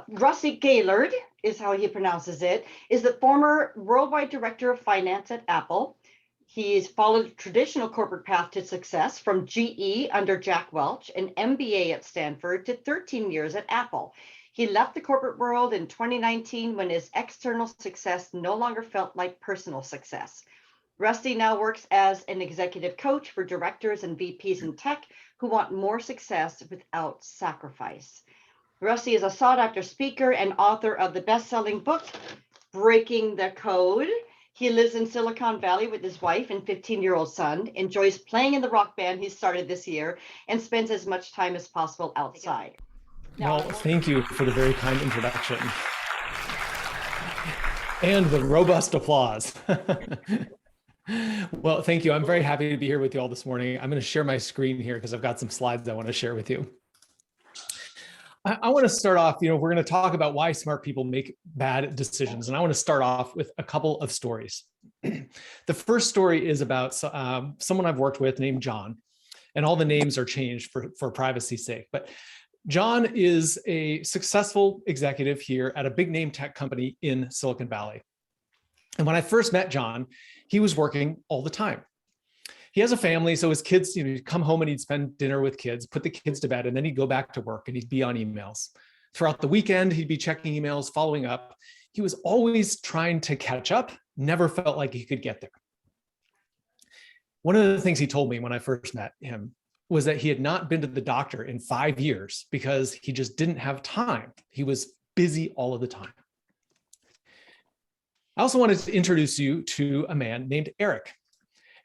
Rusty Gaylord is how he pronounces it, is the former worldwide director of finance at Apple. He's followed a traditional corporate path to success from GE under Jack Welch, an MBA at Stanford, to 13 years at Apple. He left the corporate world in 2019 when his external success no longer felt like personal success. Rusty now works as an executive coach for directors and VPs in tech who want more success without sacrifice. Rusty is a sought-after speaker and author of the best-selling book, Breaking the Code. He lives in Silicon Valley with his wife and 15-year-old son, enjoys playing in the rock band he started this year, and spends as much time as possible outside. Well, thank you for the very kind introduction. And the robust applause. Well, thank you. I'm very happy to be here with you all this morning. I'm going to share my screen here because I've got some slides I want to share with you. I want to start off, we're going to talk about why smart people make bad decisions. And I want to start off with a couple of stories. The first story is about someone I've worked with named John, and all the names are changed for privacy's sake. But John is a successful executive here at a big name tech company in Silicon Valley. And when I first met John, he was working all the time. He has a family, so his kids, he'd come home and he'd spend dinner with kids, put the kids to bed, and then he'd go back to work and he'd be on emails. Throughout the weekend, he'd be checking emails, following up. He was always trying to catch up, never felt like he could get there. One of the things he told me when I first met him was that he had not been to the doctor in 5 years because he just didn't have time. He was busy all of the time. I also wanted to introduce you to a man named Eric.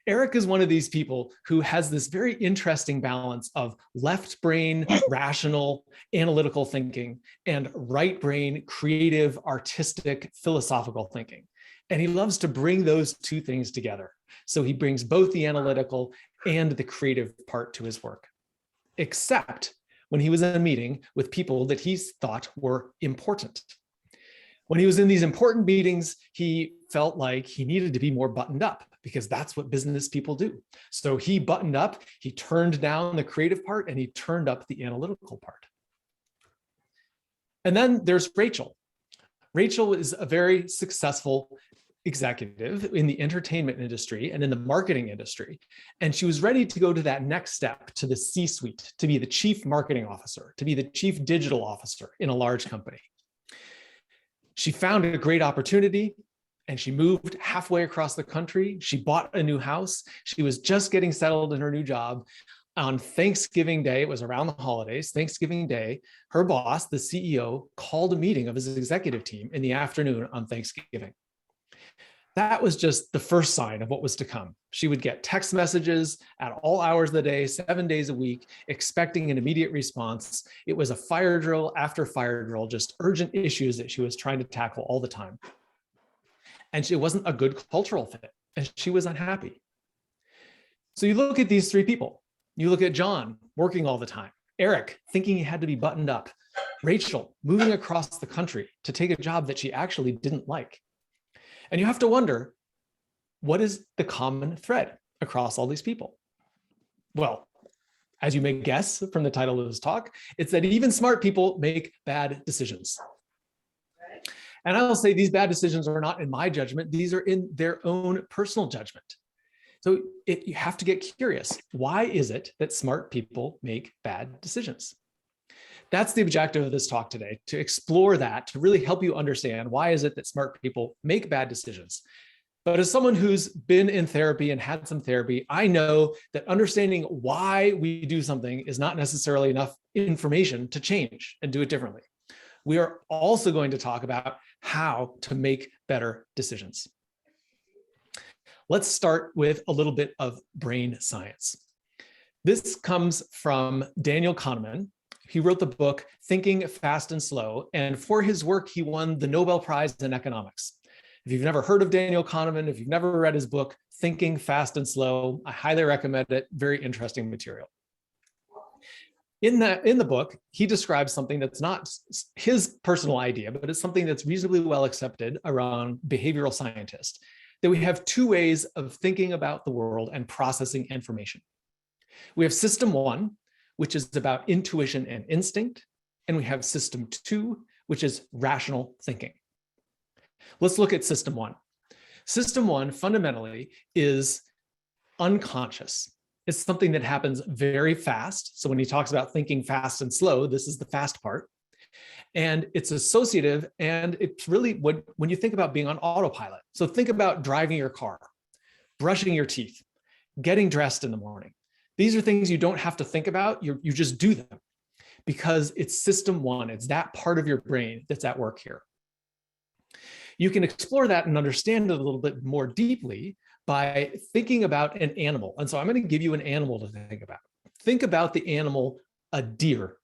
Eric is one of these people who has this very interesting balance of left brain, rational, analytical thinking, and right brain, creative, artistic, philosophical thinking. And he loves to bring those two things together. So he brings both the analytical and the creative part to his work, except when he was in a meeting with people that he thought were important. When he was in these important meetings, he felt like he needed to be more buttoned up because that's what business people do. So he buttoned up, he turned down the creative part, and he turned up the analytical part. And then there's Rachel. Rachel is a very successful executive in the entertainment industry and in the marketing industry. And she was ready to go to that next step, to the C-suite, to be the chief marketing officer, to be the chief digital officer in a large company. She found a great opportunity and she moved halfway across the country. She bought a new house. She was just getting settled in her new job. On Thanksgiving Day, it was around the holidays, Thanksgiving Day, her boss, the CEO, called a meeting of his executive team in the afternoon on Thanksgiving. That was just the first sign of what was to come. She would get text messages at all hours of the day, 7 days a week, expecting an immediate response. It was a fire drill after fire drill, just urgent issues that she was trying to tackle all the time. And it wasn't a good cultural fit, and she was unhappy. So you look at these three people. You look at John working all the time, Eric thinking he had to be buttoned up, Rachel moving across the country to take a job that she actually didn't like. And you have to wonder, what is the common thread across all these people? Well, as you may guess from the title of this talk, it's that even smart people make bad decisions. And I will say these bad decisions are not in my judgment, these are in their own personal judgment. So you have to get curious. Why is it that smart people make bad decisions? That's the objective of this talk today, to explore that, to really help you understand why is it that smart people make bad decisions. But as someone who's been in therapy and had some therapy, I know that understanding why we do something is not necessarily enough information to change and do it differently. We are also going to talk about how to make better decisions. Let's start with a little bit of brain science. This comes from Daniel Kahneman. He wrote the book, Thinking Fast and Slow, and for his work, he won the Nobel Prize in economics. If you've never heard of Daniel Kahneman, if you've never read his book, Thinking Fast and Slow, I highly recommend it. Very interesting material. In the book, he describes something that's not his personal idea, but it's something that's reasonably well accepted around behavioral scientists, that we have two ways of thinking about the world and processing information. We have system one, which is about intuition and instinct, and we have system two, which is rational thinking. Let's look at system one. System one fundamentally is unconscious. It's something that happens very fast. So when he talks about thinking fast and slow, this is the fast part. And it's associative, and it's really when you think about being on autopilot. So think about driving your car, brushing your teeth, getting dressed in the morning. These are things you don't have to think about. You just do them because it's system one. It's that part of your brain that's at work here. You can explore that and understand it a little bit more deeply by thinking about an animal. And so I'm going to give you an animal to think about. Think about the animal, a deer.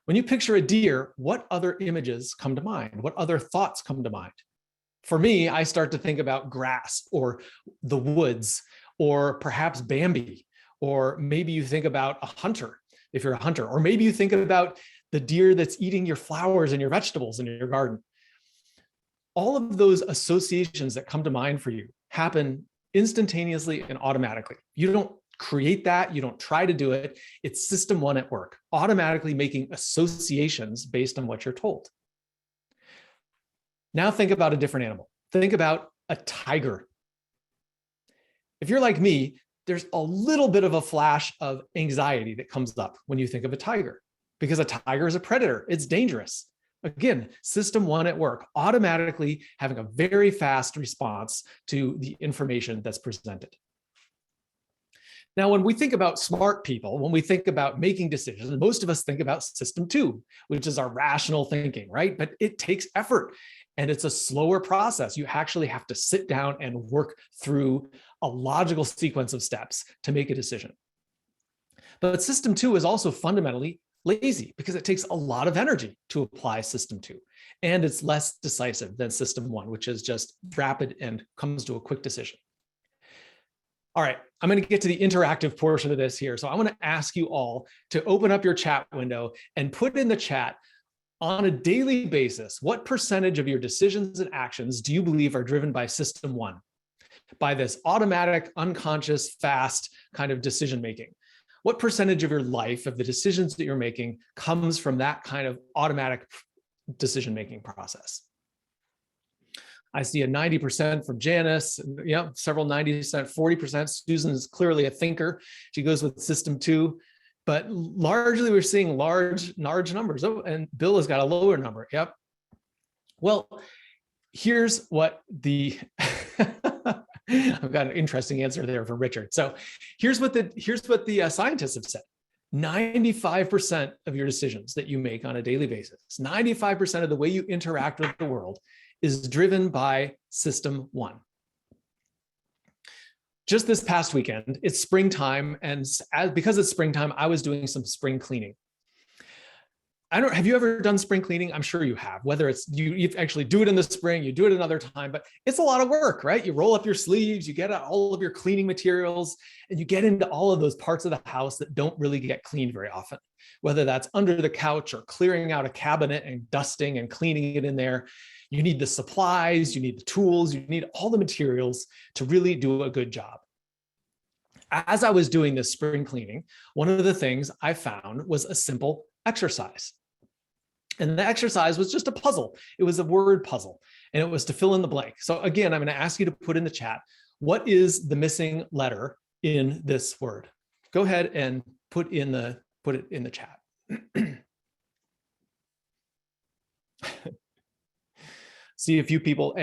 When you picture a deer, what other images come to mind? What other thoughts come to mind? For me, I start to think about grass or the woods, or perhaps Bambi, or maybe you think about a hunter, if you're a hunter, or maybe you think about the deer that's eating your flowers and your vegetables in your garden. All of those associations that come to mind for you happen instantaneously and automatically. You don't create that. You don't try to do it. It's system one at work, automatically making associations based on what you're told. Now think about a different animal. Think about a tiger. If you're like me, there's a little bit of a flash of anxiety that comes up when you think of a tiger, because a tiger is a predator. It's dangerous. Again, system one at work, automatically having a very fast response to the information that's presented. Now, when we think about smart people, when we think about making decisions, most of us think about system two, which is our rational thinking, right? But it takes effort and it's a slower process. You actually have to sit down and work through a logical sequence of steps to make a decision. But system two is also fundamentally lazy because it takes a lot of energy to apply system two. And it's less decisive than system one, which is just rapid and comes to a quick decision. All right, I'm going to get to the interactive portion of this here. So I want to ask you all to open up your chat window and put in the chat, on a daily basis, what percentage of your decisions and actions do you believe are driven by system one, by this automatic, unconscious, fast kind of decision making? What percentage of your life, of the decisions that you're making, comes from that kind of automatic decision making process? I see a 90% from Janice, several 90%, 40%. Susan is clearly a thinker. She goes with system two, but largely we're seeing large numbers. Oh, and Bill has got a lower number. Yep. Well, here's what the, I've got an interesting answer there from Richard. So here's what the scientists have said. 95% of your decisions that you make on a daily basis, 95% of the way you interact with the world is driven by system one. Just this past weekend, it's springtime, and because it's springtime, I was doing some spring cleaning. Have you ever done spring cleaning? I'm sure you have, whether it's you actually do it in the spring, you do it another time, but it's a lot of work, right? You roll up your sleeves, you get out all of your cleaning materials, and you get into all of those parts of the house that don't really get cleaned very often, whether that's under the couch or clearing out a cabinet and dusting and cleaning it in there. You need the supplies, you need the tools, you need all the materials to really do a good job. As I was doing this spring cleaning, one of the things I found was a simple exercise. And the exercise was just a puzzle. It was a word puzzle, and it was to fill in the blank. So again, I'm going to ask you to put in the chat, what is the missing letter in this word? Go ahead and put it in the chat. See a few people.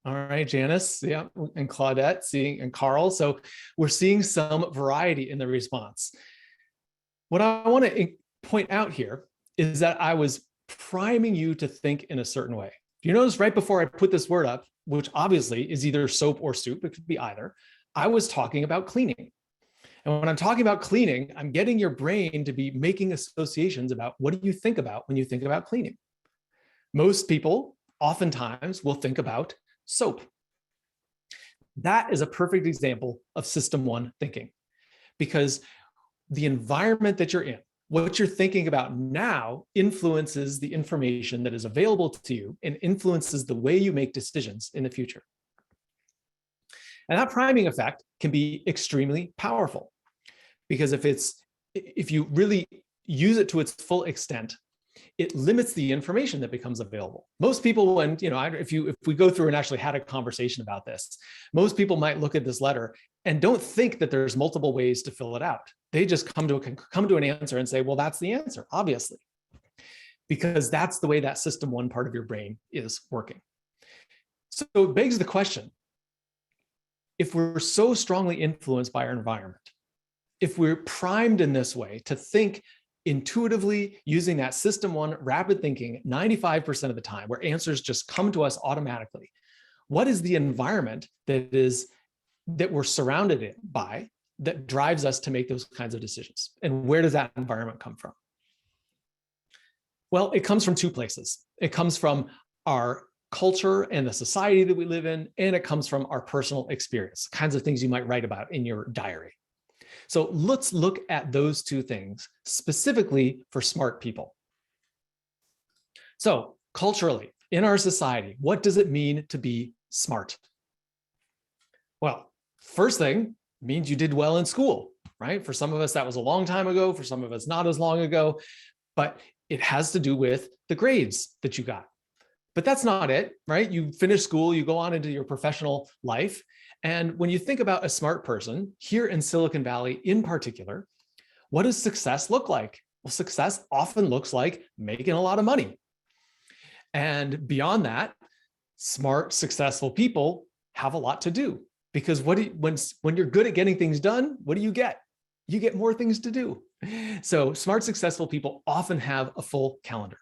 All right, Janice, yeah, and Claudette, and Carl. So we're seeing some variety in the response. What I want to point out here is that I was priming you to think in a certain way. You notice right before I put this word up, which obviously is either soap or soup, it could be either, I was talking about cleaning. And when I'm talking about cleaning, I'm getting your brain to be making associations about what do you think about when you think about cleaning. Most people oftentimes will think about soap. That is a perfect example of system one thinking, because the environment that you're in, what you're thinking about now, influences the information that is available to you and influences the way you make decisions in the future. And that priming effect can be extremely powerful, because if you really use it to its full extent, it limits the information that becomes available. Most people, when, if we go through and actually had a conversation about this, most people might look at this letter and don't think that there's multiple ways to fill it out. They just come to an answer and say, well, that's the answer, obviously, because that's the way that system one part of your brain is working. So it begs the question, if we're so strongly influenced by our environment, if we're primed in this way to think intuitively using that system one rapid thinking 95% of the time, where answers just come to us automatically, what is the environment that we're surrounded by that drives us to make those kinds of decisions? And where does that environment come from? Well, it comes from two places. It comes from our culture and the society that we live in, and it comes from our personal experience, kinds of things you might write about in your diary. So let's look at those two things specifically for smart people. So culturally, in our society, what does it mean to be smart? Well, first thing means you did well in school, right? For some of us, that was a long time ago. For some of us, not as long ago, but it has to do with the grades that you got. But that's not it, right? You finish school, you go on into your professional life. And when you think about a smart person here in Silicon Valley in particular, what does success look like? Well, success often looks like making a lot of money. And beyond that, smart, successful people have a lot to do, because when you're good at getting things done, what do you get? You get more things to do. So smart, successful people often have a full calendar.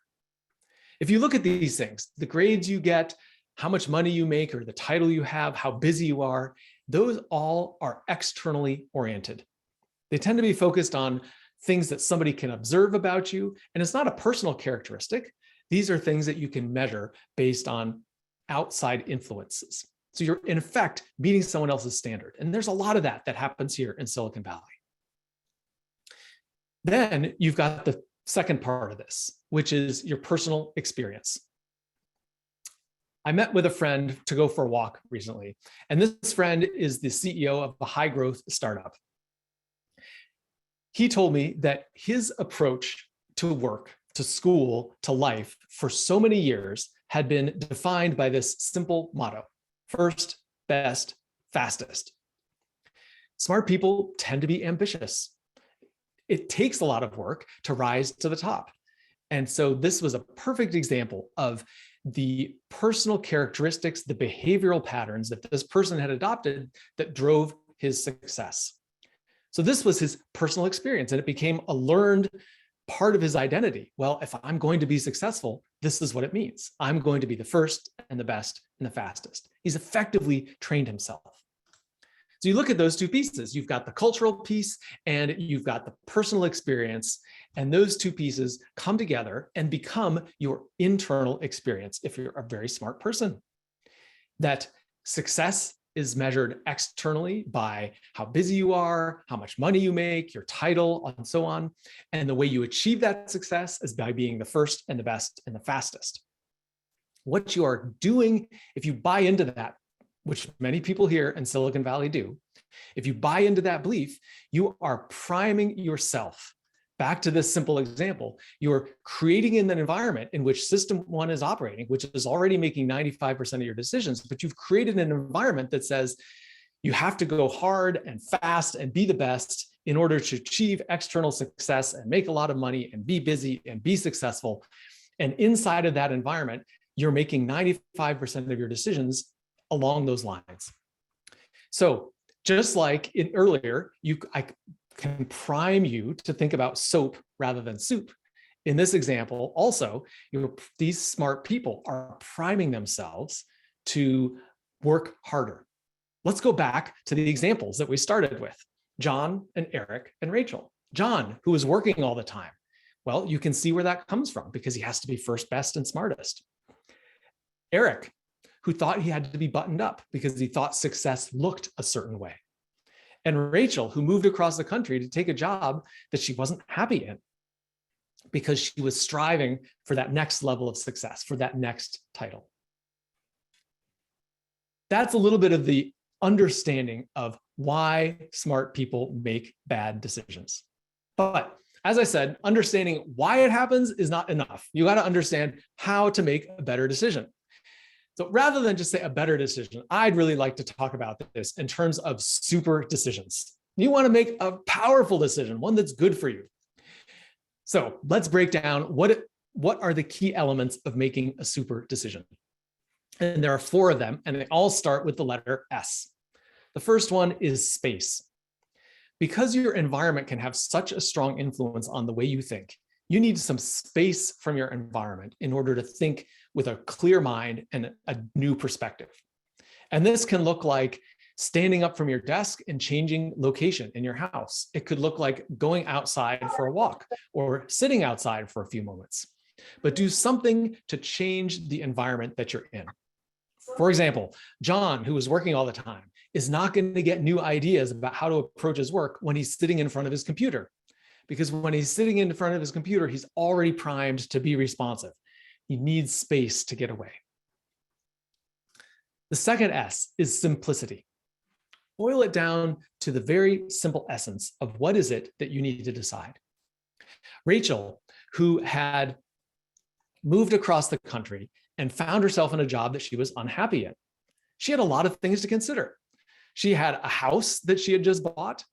If you look at these things, the grades you get, how much money you make, or the title you have, how busy you are, those all are externally oriented. They tend to be focused on things that somebody can observe about you, and it's not a personal characteristic. These are things that you can measure based on outside influences. So you're, in effect, meeting someone else's standard. And there's a lot of that happens here in Silicon Valley. Then you've got the second part of this, which is your personal experience. I met with a friend to go for a walk recently, and this friend is the CEO of a high growth startup. He told me that his approach to work, to school, to life for so many years had been defined by this simple motto: first, best, fastest. Smart people tend to be ambitious. It takes a lot of work to rise to the top. And so this was a perfect example of the personal characteristics, the behavioral patterns that this person had adopted that drove his success. So this was his personal experience, and it became a learned part of his identity. Well, if I'm going to be successful, this is what it means. I'm going to be the first and the best and the fastest. He's effectively trained himself. So you look at those two pieces. You've got the cultural piece and you've got the personal experience, and those two pieces come together and become your internal experience if you're a very smart person. That success is measured externally by how busy you are, how much money you make, your title, and so on. And the way you achieve that success is by being the first and the best and the fastest. What you are doing, if you buy into that, which many people here in Silicon Valley do, if you buy into that belief, you are priming yourself. Back to this simple example, you're creating an environment in which system one is operating, which is already making 95% of your decisions, but you've created an environment that says you have to go hard and fast and be the best in order to achieve external success and make a lot of money and be busy and be successful. And inside of that environment, you're making 95% of your decisions along those lines. So just like earlier, I can prime you to think about soap rather than soup. In this example, also, these smart people are priming themselves to work harder. Let's go back to the examples that we started with: John and Eric and Rachel. John, who is working all the time. Well, you can see where that comes from because he has to be first, best, and smartest. Eric, who thought he had to be buttoned up because he thought success looked a certain way. And Rachel, who moved across the country to take a job that she wasn't happy in because she was striving for that next level of success, for that next title. That's a little bit of the understanding of why smart people make bad decisions. But As I said, understanding why it happens is not enough. You got to understand how to make a better decision. So rather than just say a better decision, I'd really like to talk about this in terms of super decisions. You want to make a powerful decision, one that's good for you. So let's break down what are the key elements of making a super decision. And there are 4 of them, and they all start with the letter S. The first one is space. Because your environment can have such a strong influence on the way you think, you need some space from your environment in order to think with a clear mind and a new perspective. And this can look like standing up from your desk and changing location in your house. It could look like going outside for a walk or sitting outside for a few moments. But do something to change the environment that you're in. For example, John, who is working all the time, is not going to get new ideas about how to approach his work when he's sitting in front of his computer. Because when he's sitting in front of his computer, he's already primed to be responsive. He needs space to get away. The second S is simplicity. Boil it down to the very simple essence of what is it that you need to decide. Rachel, who had moved across the country and found herself in a job that she was unhappy in, she had a lot of things to consider. She had a house that she had just bought.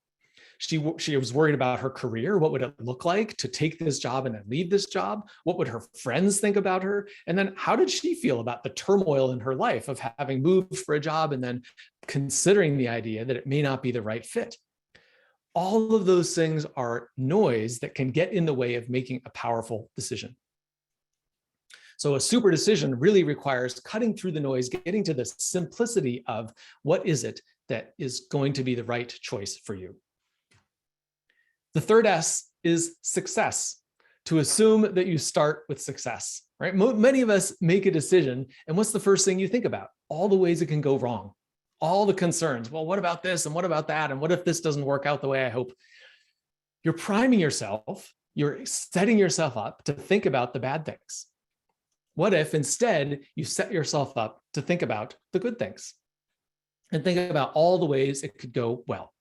She was worried about her career. What would it look like to take this job and then leave this job? What would her friends think about her? And then how did she feel about the turmoil in her life of having moved for a job and then considering the idea that it may not be the right fit? All of those things are noise that can get in the way of making a powerful decision. So a super decision really requires cutting through the noise, getting to the simplicity of what is it that is going to be the right choice for you. The third S is success, to assume that you start with success, right? Many of us make a decision, and what's the first thing you think about? All the ways it can go wrong, all the concerns. Well, what about this? And what about that? And what if this doesn't work out the way I hope? You're priming yourself, you're setting yourself up to think about the bad things. What if instead you set yourself up to think about the good things and think about all the ways it could go well?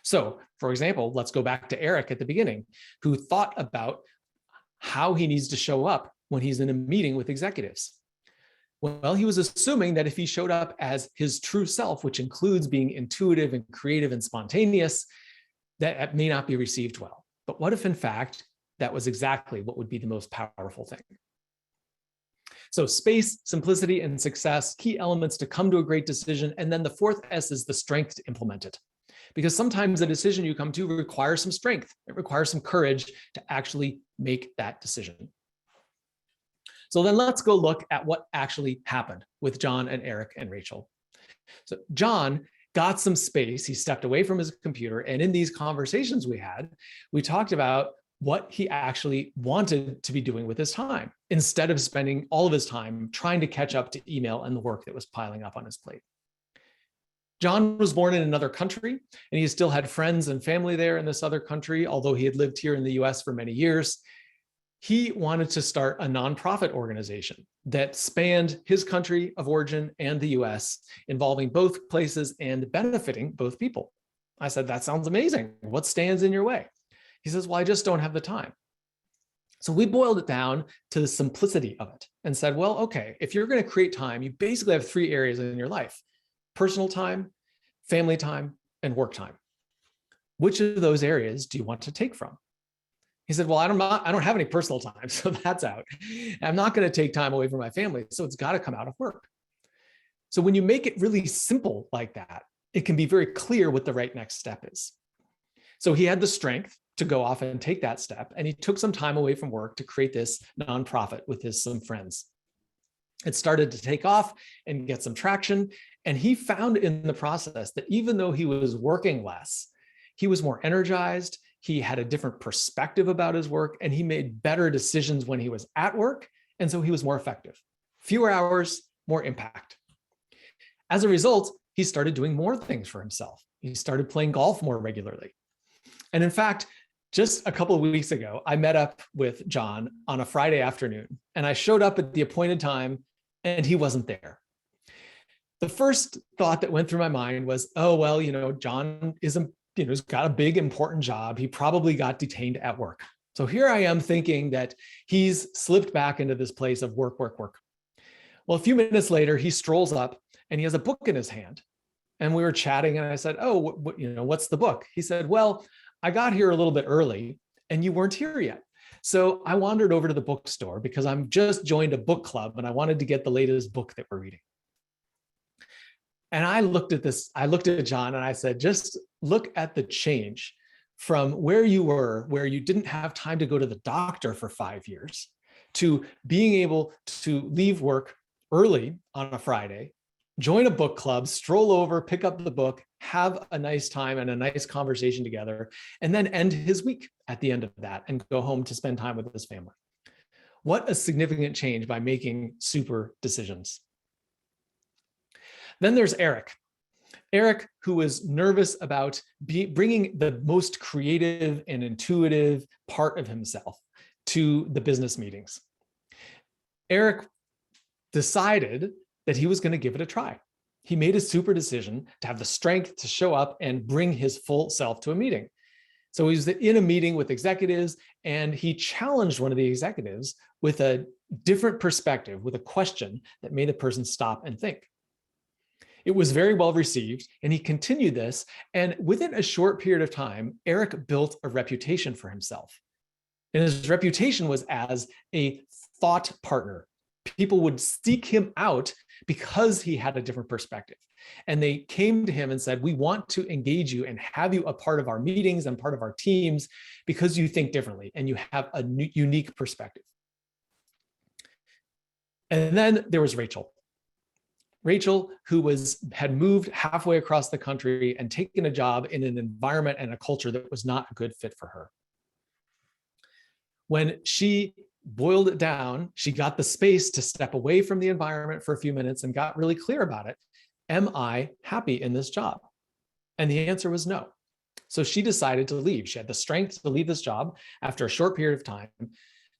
So, for example, let's go back to Eric at the beginning, who thought about how he needs to show up when he's in a meeting with executives. Well, he was assuming that if he showed up as his true self, which includes being intuitive and creative and spontaneous, that may not be received well. But what if, in fact, that was exactly what would be the most powerful thing? So space, simplicity, and success, key elements to come to a great decision. And then the fourth S is the strength to implement it. Because sometimes the decision you come to requires some strength. It requires some courage to actually make that decision. So then let's go look at what actually happened with John and Eric and Rachel. So John got some space. He stepped away from his computer. And in these conversations we talked about what he actually wanted to be doing with his time, instead of spending all of his time trying to catch up to email and the work that was piling up on his plate. John was born in another country, and he still had friends and family there in this other country, although he had lived here in the US for many years. He wanted to start a nonprofit organization that spanned his country of origin and the US, involving both places and benefiting both people. I said, that sounds amazing. What stands in your way? He says, well, I just don't have the time. So we boiled it down to the simplicity of it and said, well, okay, if you're going to create time, you basically have 3 areas in your life: personal time, family time, and work time. Which of those areas do you want to take from? He said, well, I don't have any personal time, so that's out. I'm not going to take time away from my family, so it's got to come out of work. So when you make it really simple like that, it can be very clear what the right next step is. So he had the strength to go off and take that step, and he took some time away from work to create this nonprofit with some friends. It started to take off and get some traction, and he found in the process that even though he was working less, he was more energized, he had a different perspective about his work, and he made better decisions when he was at work, and so he was more effective. Fewer hours, more impact. As a result, he started doing more things for himself. He started playing golf more regularly. And in fact, just a couple of weeks ago, I met up with John on a Friday afternoon, and I showed up at the appointed time, and he wasn't there. The first thought that went through my mind was, oh, well, John he's got a big, important job. He probably got detained at work. So here I am thinking that he's slipped back into this place of work, work, work. Well, a few minutes later, he strolls up and he has a book in his hand. And we were chatting and I said, oh, what's the book? He said, well, I got here a little bit early and you weren't here yet. So I wandered over to the bookstore because I'm just joined a book club and I wanted to get the latest book that we're reading. And I looked at John and I said, just look at the change from where you were, where you didn't have time to go to the doctor for 5 years, to being able to leave work early on a Friday, join a book club, stroll over, pick up the book, have a nice time and a nice conversation together, and then end his week at the end of that and go home to spend time with his family. What a significant change by making super decisions. Then there's Eric. Eric, who was nervous about bringing the most creative and intuitive part of himself to the business meetings. Eric decided that he was going to give it a try. He made a super decision to have the strength to show up and bring his full self to a meeting. So he was in a meeting with executives and he challenged one of the executives with a different perspective, with a question that made a person stop and think. It was very well received and he continued this. And within a short period of time, Eric built a reputation for himself. And his reputation was as a thought partner. People would seek him out because he had a different perspective. And they came to him and said, we want to engage you and have you a part of our meetings and part of our teams because you think differently and you have a unique perspective. And then there was Rachel. Rachel, who had moved halfway across the country and taken a job in an environment and a culture that was not a good fit for her. When she boiled it down, she got the space to step away from the environment for a few minutes and got really clear about it. Am I happy in this job? And the answer was no. So she decided to leave. She had the strength to leave this job after a short period of time,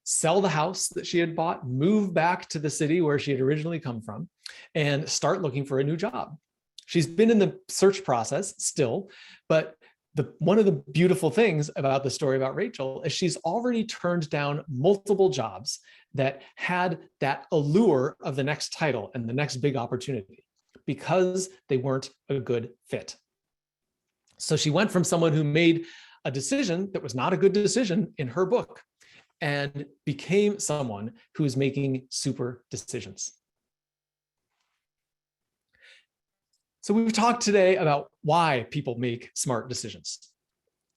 sell the house that she had bought, move back to the city where she had originally come from, and start looking for a new job. She's been in the search process still, but one of the beautiful things about the story about Rachel is she's already turned down multiple jobs that had that allure of the next title and the next big opportunity because they weren't a good fit. So she went from someone who made a decision that was not a good decision in her book and became someone who is making super decisions. So we've talked today about why people make smart decisions.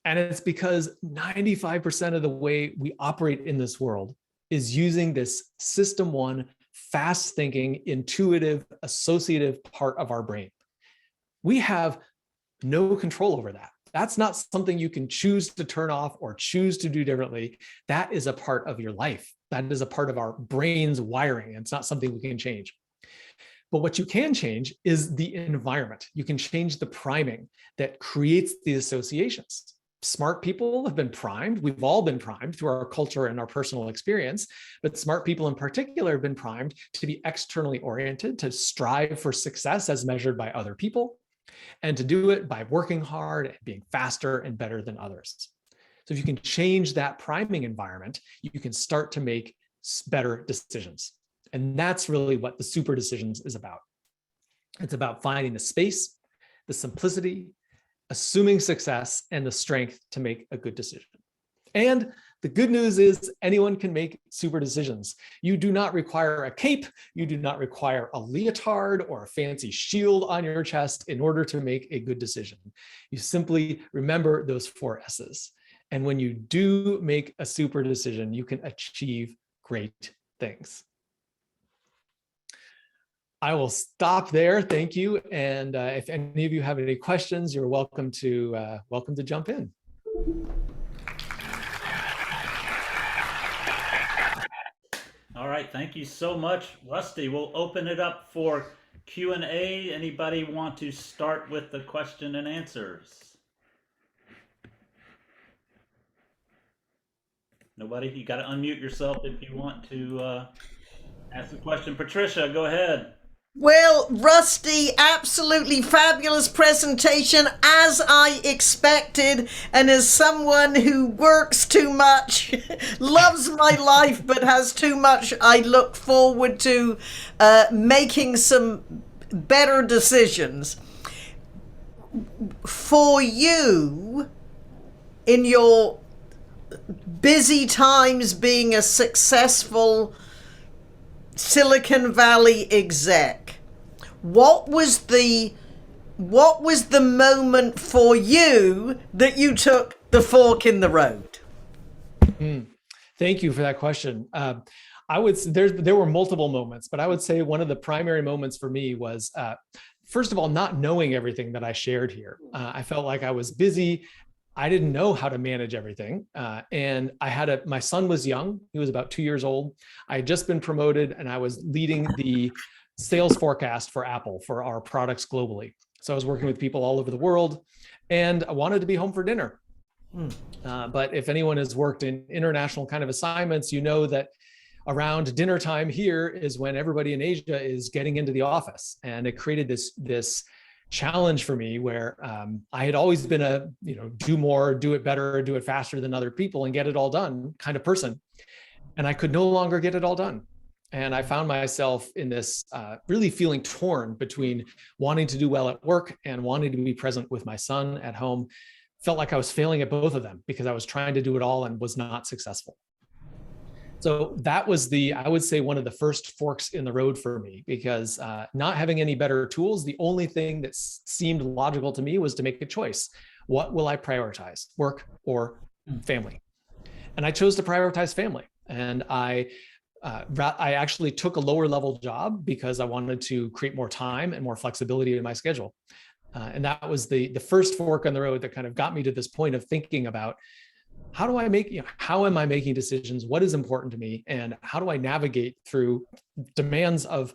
And it's because 95% of the way we operate in this world is using this system one, fast thinking, intuitive, associative part of our brain. We have no control over that. That's not something you can choose to turn off or choose to do differently. That is a part of your life. That is a part of our brain's wiring. It's not something we can change. But what you can change is the environment. You can change the priming that creates the associations. Smart people have been primed. We've all been primed through our culture and our personal experience, but smart people in particular have been primed to be externally oriented, to strive for success as measured by other people, and to do it by working hard and being faster and better than others. So if you can change that priming environment, you can start to make better decisions. And that's really what the super decisions is about. It's about finding the space, the simplicity, assuming success, and the strength to make a good decision. And the good news is anyone can make super decisions. You do not require a cape. You do not require a leotard or a fancy shield on your chest in order to make a good decision. You simply remember those 4 S's. And when you do make a super decision, you can achieve great things. I will stop there. Thank you. And if any of you have any questions, you're welcome to jump in. All right, thank you so much, Rusty. We'll open it up for Q&A. Anybody want to start with the question and answers? Nobody? You got to unmute yourself if you want to ask a question. Patricia, go ahead. Well, Rusty, absolutely fabulous presentation, as I expected. And as someone who works too much, loves my life, but has too much, I look forward to making some better decisions. For you, in your busy times being a successful Silicon Valley exec, what was the moment for you that you took the fork in the road? Thank you for that question. I would there were multiple moments, but I would say one of the primary moments for me was first of all, not knowing everything that I shared here. I felt like I was busy. I didn't know how to manage everything. And my son was young. He was about 2 years old. I had just been promoted and I was leading the sales forecast for Apple for our products globally. So I was working with people all over the world and I wanted to be home for dinner. But if anyone has worked in international kind of assignments, you know that around dinner time here is when everybody in Asia is getting into the office. And it created this challenge for me where I had always been a, do more, do it better, do it faster than other people and get it all done kind of person. And I could no longer get it all done. And I found myself in this really feeling torn between wanting to do well at work and wanting to be present with my son at home. Felt like I was failing at both of them because I was trying to do it all and was not successful. So that was I would say, one of the first forks in the road for me, because not having any better tools, the only thing that seemed logical to me was to make a choice. What will I prioritize, work or family? And I chose to prioritize family. And I actually took a lower level job because I wanted to create more time and more flexibility in my schedule. And that was the first fork in the road that kind of got me to this point of thinking about how am I making decisions? What is important to me? And how do I navigate through demands of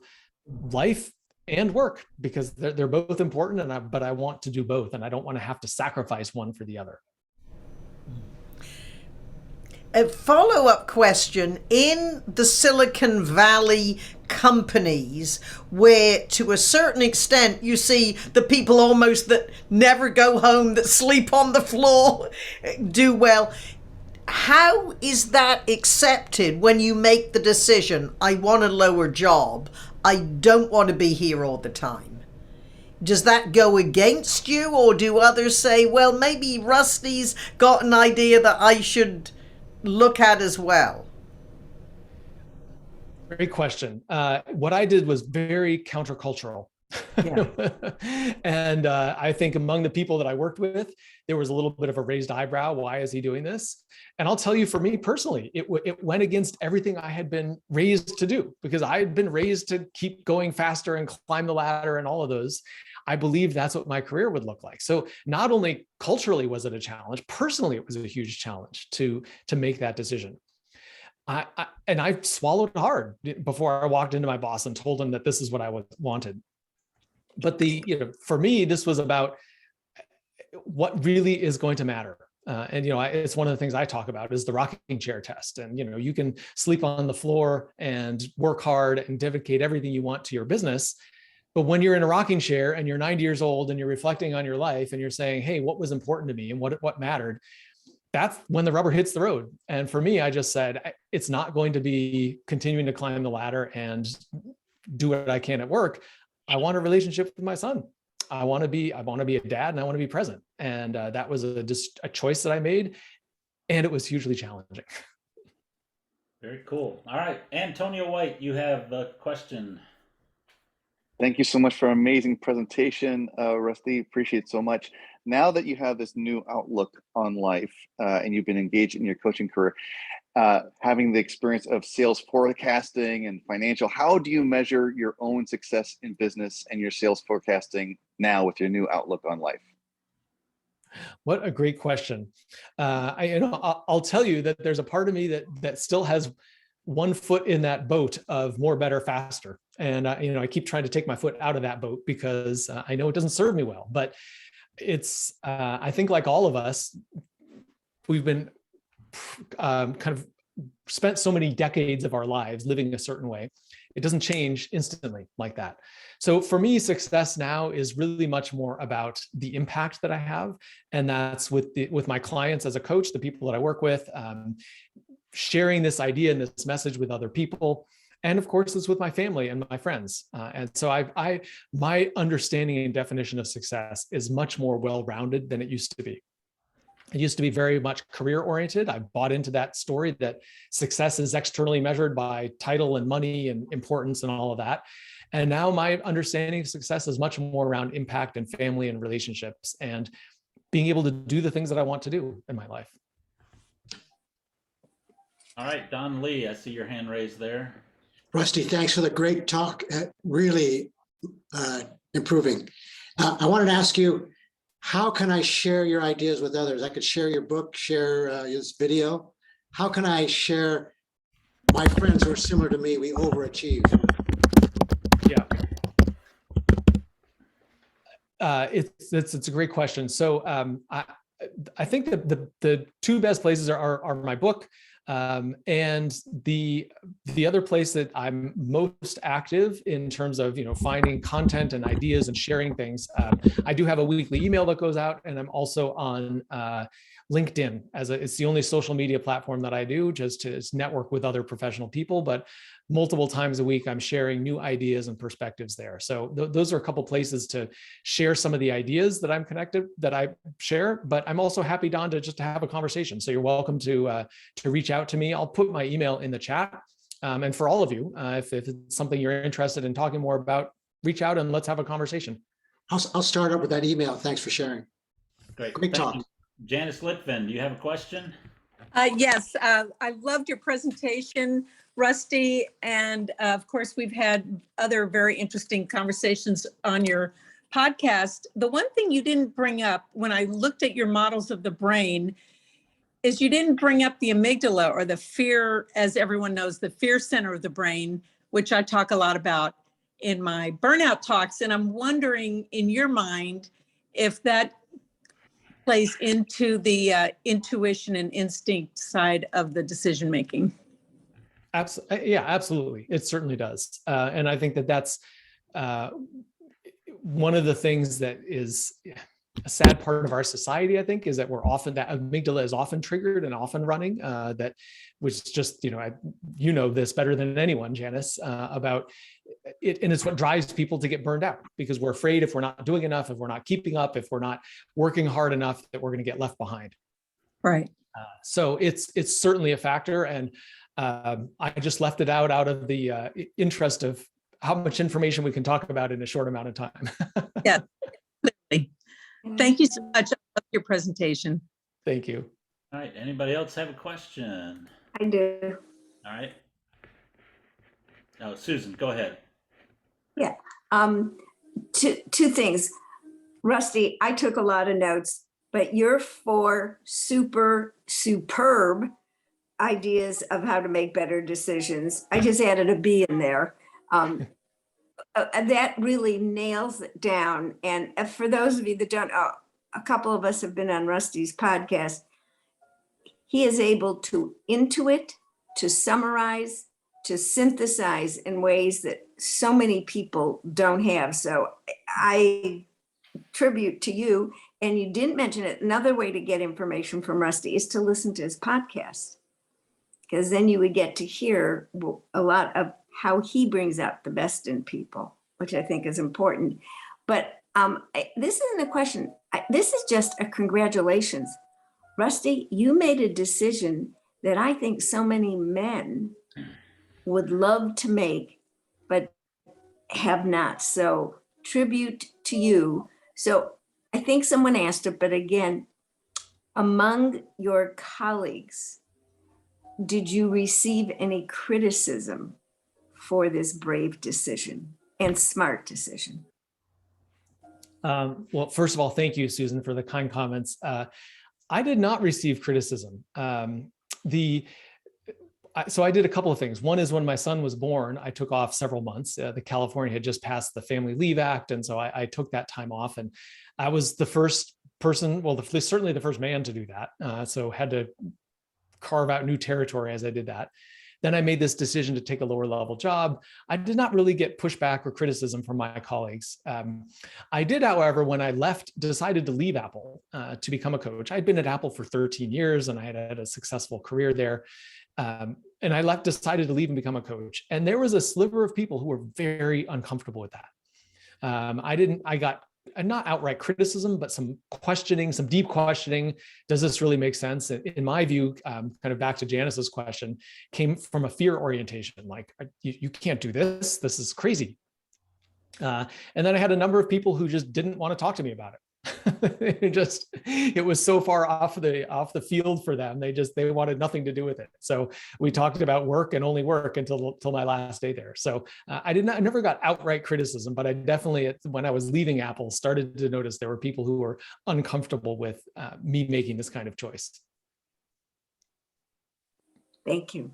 life and work? Because they're both important, but I want to do both. And I don't want to have to sacrifice one for the other. A follow-up question: in the Silicon Valley companies, where to a certain extent you see the people almost that never go home, that sleep on the floor, do well, how is that accepted when you make the decision, I want a lower job, I don't want to be here all the time? Does that go against you, or do others say, well, maybe Rusty's got an idea that I should look at as well? Great question. What I did was very countercultural. Yeah. And I think among the people that I worked with, there was a little bit of a raised eyebrow. Why is he doing this? And I'll tell you, for me personally, it went against everything I had been raised to do, because I had been raised to keep going faster and climb the ladder and all of those. I believed that's what my career would look like. So not only culturally was it a challenge, personally, it was a huge challenge to make that decision. I swallowed hard before I walked into my boss and told him that this is what I wanted. But for me, this was about what really is going to matter. And it's one of the things I talk about is the rocking chair test. And you can sleep on the floor and work hard and dedicate everything you want to your business. But when you're in a rocking chair and you're 90 years old and you're reflecting on your life and you're saying, hey, what was important to me and what mattered? That's when the rubber hits the road. And for me, I just said, it's not going to be continuing to climb the ladder and do what I can at work. I want a relationship with my son. I want to be a dad and I want to be present. And that was just a choice that I made. And it was hugely challenging. Very cool. All right. Antonio White, you have the question. Thank you so much for an amazing presentation, Rusty. Appreciate it so much. Now that you have this new outlook on life and you've been engaged in your coaching career, having the experience of sales forecasting and financial, how do you measure your own success in business and your sales forecasting now with your new outlook on life? What a great question. I'll tell you that there's a part of me that still has one foot in that boat of more, better, faster. And, I keep trying to take my foot out of that boat because I know it doesn't serve me well, but it's, I think like all of us, we've been kind of spent so many decades of our lives living a certain way. It doesn't change instantly like that. So for me, success now is really much more about the impact that I have. And that's with my clients as a coach, the people that I work with, sharing this idea and this message with other people. And of course, it's with my family and my friends. And so my understanding and definition of success is much more well-rounded than it used to be. It used to be very much career oriented. I bought into that story that success is externally measured by title and money and importance and all of that. And now my understanding of success is much more around impact and family and relationships and being able to do the things that I want to do in my life. All right, Don Lee, I see your hand raised there. Rusty, thanks for the great talk. Really improving. I wanted to ask you, how can I share your ideas with others? I could share your book, share this video. How can I share my friends who are similar to me? We overachieve. Yeah. It's a great question. So I think that the two best places are my book, and the other place that I'm most active in terms of finding content and ideas and sharing things. I do have a weekly email that goes out, and I'm also on LinkedIn it's the only social media platform that I do just to network with other professional people. But multiple times a week, I'm sharing new ideas and perspectives there. So those are a couple places to share some of the ideas that I'm connected, that I share, but I'm also happy, Don, to just have a conversation. So you're welcome to reach out to me. I'll put my email in the chat. And for all of you, if it's something you're interested in talking more about, reach out and let's have a conversation. I'll start up with that email. Thanks for sharing. Great. Great talk. You. Janice Litvin, do you have a question? Yes, I loved your presentation, Rusty. And of course, we've had other very interesting conversations on your podcast. The one thing you didn't bring up when I looked at your models of the brain is you didn't bring up the amygdala, or the fear, as everyone knows, the fear center of the brain, which I talk a lot about in my burnout talks. And I'm wondering, in your mind, if that plays into the intuition and instinct side of the decision making. Yeah, absolutely. It certainly does. And I think that that's one of the things that is a sad part of our society, I think, is that that amygdala is often triggered and often running, that was just, this better than anyone, Janice, about it. And it's what drives people to get burned out, because we're afraid if we're not doing enough, if we're not keeping up, if we're not working hard enough, that we're going to get left behind. Right. So it's certainly a factor. And I just left it out of the interest of how much information we can talk about in a short amount of time. Yeah, clearly. Thank you so much. I love your presentation. Thank you. All right. Anybody else have a question? I do. All right. Oh, Susan, go ahead. Yeah. Two things. Rusty, I took a lot of notes, but your 4 superb ideas of how to make better decisions. I just added a B in there. That really nails it down. And for those of you that don't know, a couple of us have been on Rusty's podcast. He is able to intuit, to summarize, to synthesize in ways that so many people don't have. So I tribute to you. And you didn't mention it. Another way to get information from Rusty is to listen to his podcast, because then you would get to hear a lot of how he brings out the best in people, which I think is important. But this isn't a question. This is just a congratulations. Rusty, you made a decision that I think so many men would love to make, but have not. So tribute to you. So I think someone asked it, but again, among your colleagues, did you receive any criticism for this brave decision and smart decision? Well, first of all, thank you, Susan, for the kind comments. I did not receive criticism. So I did a couple of things. One is when my son was born, I took off several months. The California had just passed the Family Leave Act. And so I took that time off, and I was the first person, well, certainly the first man to do that. So had to carve out new territory as I did that. Then I made this decision to take a lower level job. I did not really get pushback or criticism from my colleagues. I did, however, when I decided to leave Apple to become a coach. I'd been at Apple for 13 years and I had had a successful career there. And I decided to leave and become a coach. And there was a sliver of people who were very uncomfortable with that. I got not outright criticism, but some questioning, some deep questioning. Does this really make sense? In my view, kind of back to Janice's question, came from a fear orientation. Like, you can't do this. This is crazy. And then I had a number of people who just didn't want to talk to me about it. It was so far off the field for them. They wanted nothing to do with it. So we talked about work and only work until my last day there. So I never got outright criticism, but I definitely, when I was leaving Apple, started to notice there were people who were uncomfortable with me making this kind of choice. Thank you.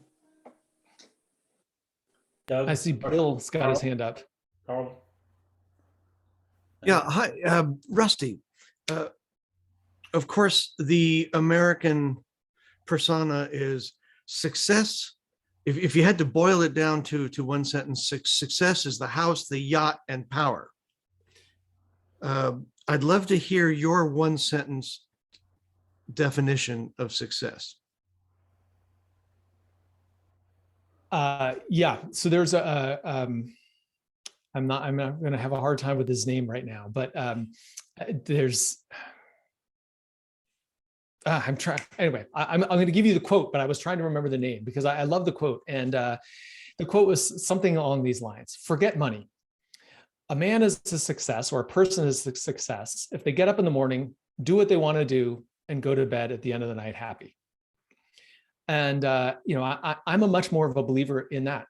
Doug, I see Bill's got his hand up. Carl. Yeah, hi, Rusty. Of course, the American persona is success. If you had to boil it down to one sentence, success is the house, the yacht, and power. I'd love to hear your one sentence definition of success. Yeah, so there's I'm not going to have a hard time with his name right now, but I'm trying. Anyway, I'm going to give you the quote, but I was trying to remember the name because I love the quote. And the quote was something along these lines: forget money. A man is a success, or a person is a success if they get up in the morning, do what they want to do, and go to bed at the end of the night happy. And I'm a much more of a believer in that.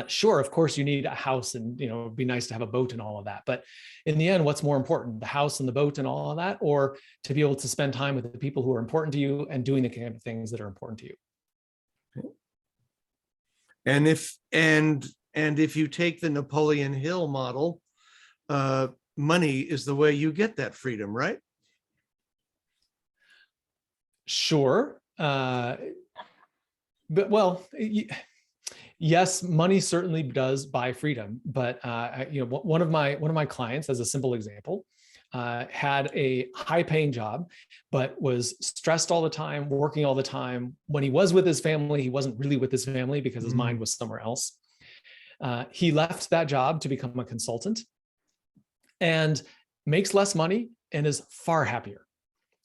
Sure, of course, you need a house and, it'd be nice to have a boat and all of that. But in the end, what's more important, the house and the boat and all of that, or to be able to spend time with the people who are important to you and doing the kind of things that are important to you? And if you take the Napoleon Hill model, money is the way you get that freedom, right? Sure. Yes, money certainly does buy freedom, but one of my clients, as a simple example, had a high-paying job, but was stressed all the time, working all the time. When he was with his family, he wasn't really with his family because his mind was somewhere else. He left that job to become a consultant, and makes less money and is far happier.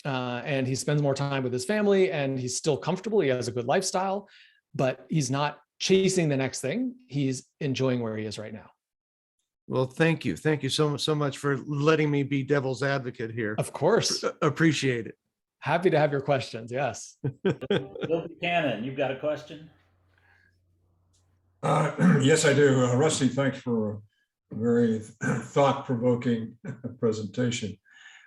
And he spends more time with his family, and he's still comfortable. He has a good lifestyle, but he's not chasing the next thing. He's enjoying where he is right now. Well, thank you. Thank you so much for letting me be devil's advocate here. Of course. Appreciate it. Happy to have your questions. Yes. Bill Buchanan, you've got a question? Yes, I do. Rusty, thanks for a very thought-provoking presentation.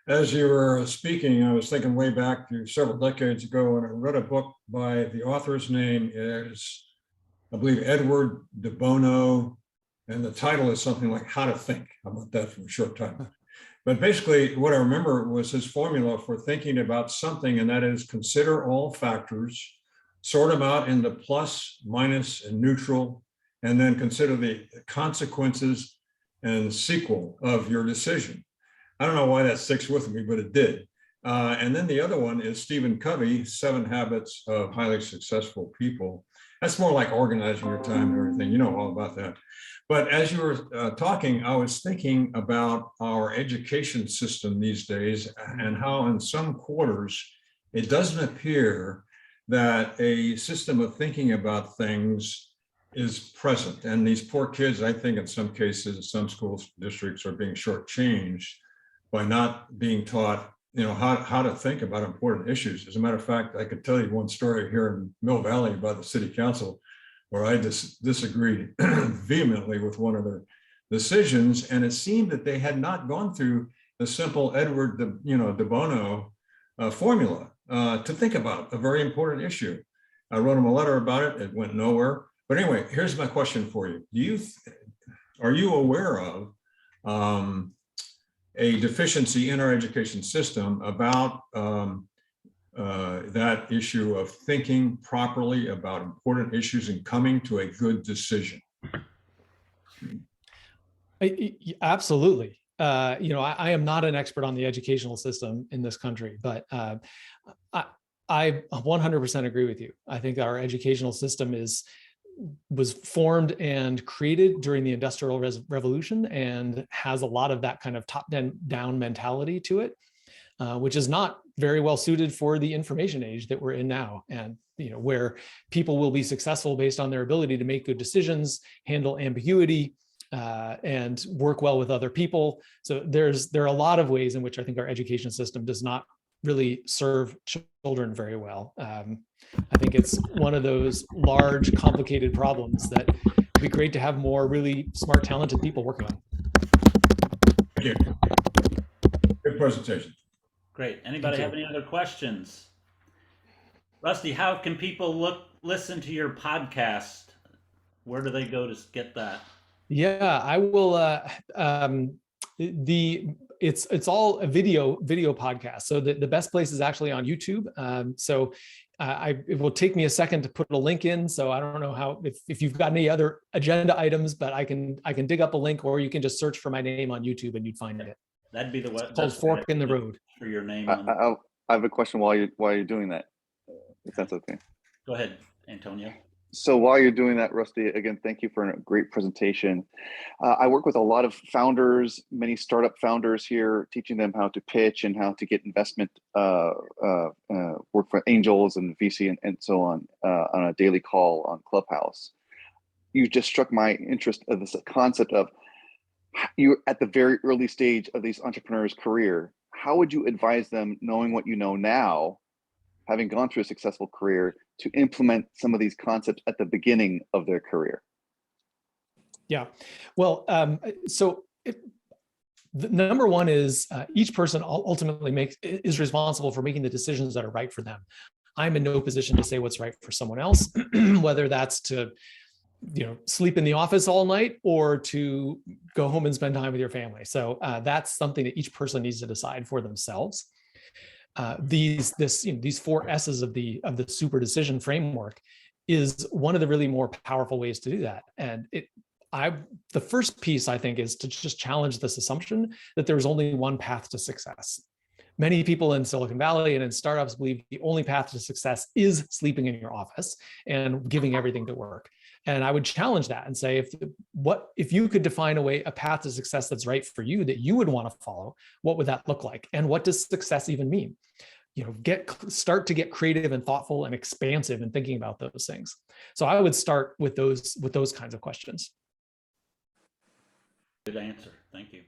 As you were speaking, I was thinking way back to several decades ago, and I read a book by the author's name is, I believe, Edward de Bono, and the title is something like How to Think. How about that for a short time? But basically, what I remember was his formula for thinking about something, and that is consider all factors, sort them out into plus, minus, and neutral, and then consider the consequences and sequel of your decision. I don't know why that sticks with me, but it did. And then the other one is Stephen Covey, 7 Habits of Highly Successful People. That's more like organizing your time and everything. You know all about that. But as you were talking, I was thinking about our education system these days and how in some quarters, it doesn't appear that a system of thinking about things is present. And these poor kids, I think in some cases, some school districts are being shortchanged by not being taught, how to think about important issues. As a matter of fact, I could tell you one story here in Mill Valley about the city council where I disagreed vehemently with one of their decisions. And it seemed that they had not gone through the simple Edward de Bono formula to think about a very important issue. I wrote him a letter about it. It went nowhere. But anyway, here's my question for you. Are you aware of a deficiency in our education system about that issue of thinking properly about important issues and coming to a good decision. Absolutely. I am not an expert on the educational system in this country, but I 100% agree with you. I think our educational system was formed and created during the Industrial Revolution and has a lot of that kind of top-down mentality to it, which is not very well suited for the information age that we're in now, and where people will be successful based on their ability to make good decisions, handle ambiguity, and work well with other people. So there are a lot of ways in which I think our education system does not really serve children very well. I think it's one of those large, complicated problems that would be great to have more really smart, talented people working on. Thank you. Good presentation. Great. Anybody have any other questions? Rusty, how can people listen to your podcast? Where do they go to get that? Yeah, I will. It's all a video podcast. So the best place is actually on YouTube. It will take me a second to put a link in. So I don't know how, if you've got any other agenda items, but I can dig up a link, or you can just search for my name on YouTube and you'd find it. That'd be the web. It's called Fork in the Road. For your name. I have a question while you're doing that, if that's okay. Go ahead, Antonio. So while you're doing that, Rusty, again, thank you for a great presentation. I work with a lot of founders, many startup founders here, teaching them how to pitch and how to get investment, work for angels and VC and so on a daily call on Clubhouse. You just struck my interest of this concept of you at the very early stage of these entrepreneurs' career. How would you advise them, knowing what you know now, having gone through a successful career, to implement some of these concepts at the beginning of their career? Yeah, well, the number one is each person ultimately is responsible for making the decisions that are right for them. I'm in no position to say what's right for someone else, whether that's to sleep in the office all night or to go home and spend time with your family. So that's something that each person needs to decide for themselves. These 4 S's of the super decision framework is one of the really more powerful ways to do that. And the first piece, I think, is to just challenge this assumption that there's only one path to success. Many people in Silicon Valley and in startups believe the only path to success is sleeping in your office and giving everything to work. And I would challenge that and say, if you could define a path to success that's right for you, that you would want to follow, what would that look like? And what does success even mean? Start to get creative and thoughtful and expansive in thinking about those things. So I would start with those kinds of questions. Good answer. Thank you.